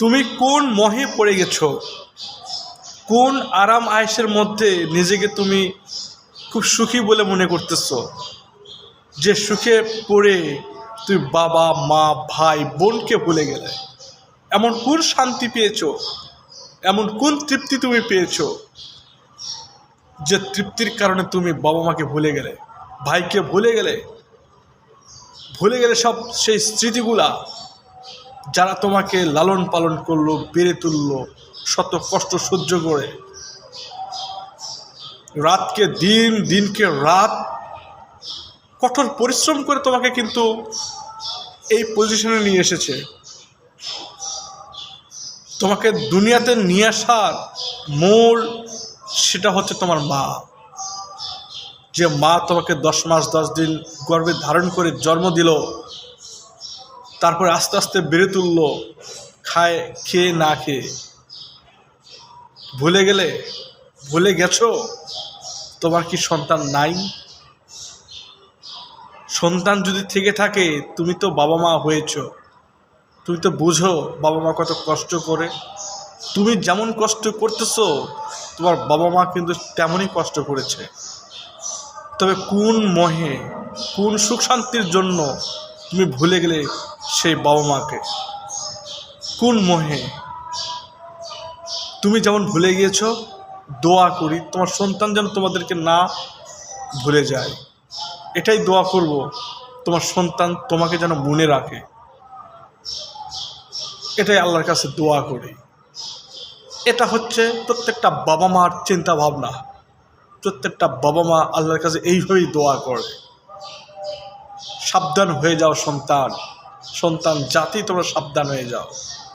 তুমি কোন মোহে পড়ে গেছো, কোন আরাম আয়েশের মধ্যে নিজেকে তুমি খুব সুখী বলে মনে করতেছো, যে সুখে পড়ে তুই বাবা মা ভাই বোনকে ভুলে গেলে। এমন কোন শান্তি পেয়েছো, এমন কোন তৃপ্তি তুমি পেয়েছো, যে তৃপ্তির কারণে তুমি বাবা মাকে ভুলে গেলে, ভাইকে ভুলে গেলে, সব সেই স্মৃতিগুলা, যারা তোমাকে লালন পালন করলো, বেড়ে তুললো, শত কষ্ট সহ্য করে, রাতকে দিন, দিনকে রাত, কঠোর পরিশ্রম করে তোমাকে কিন্তু এই পজিশনে নিয়ে এসেছে। তোমাকে দুনিয়াতে নিয়ে আসার মূল সেটা হচ্ছে তোমার মা। যে মা তোমাকে 10 মাস 10 দিন গর্ভে ধারণ করে জন্ম দিল, তারপরে আস্তে আস্তে বেড়ে তুললো, খেয়ে না খেয়ে। ভুলে গেলে, ভুলে গেছো তোমার কি সন্তান নাই? সন্তান যদি থেকে থাকে, তুমি তো বাবা মা হয়েছো, তুমি তো বুঝো বাবা মা কত কষ্ট করে। তুমি যেমন কষ্ট করতেছো, তোমার বাবা মা কিন্তু তেমনই কষ্ট করেছে। তবে কোন মোহে, কোন সুখ শান্তির জন্য তুমি ভুলে গেলে সেই বাবা মাকে? কোন মোহে? তুমি যেমন ভুলে গিয়েছো, দোয়া করি তোমার সন্তান যেন তোমাদেরকে না ভুলে যায়। এটাই দোয়া করব, তোমার সন্তান তোমাকে যেন মনে রাখে। এটাই আল্লাহর কাছে দোয়া করি। এটা হচ্ছে প্রত্যেকটা বাবা মার চিন্তা ভাবনা। প্রত্যেকটা বাবা মা আল্লাহর কাছে এইভাবেই দোয়া করে। সাবধান হয়ে যাও সন্তান, সন্তান জাতি তোমরা সাবধান হয়ে যাও।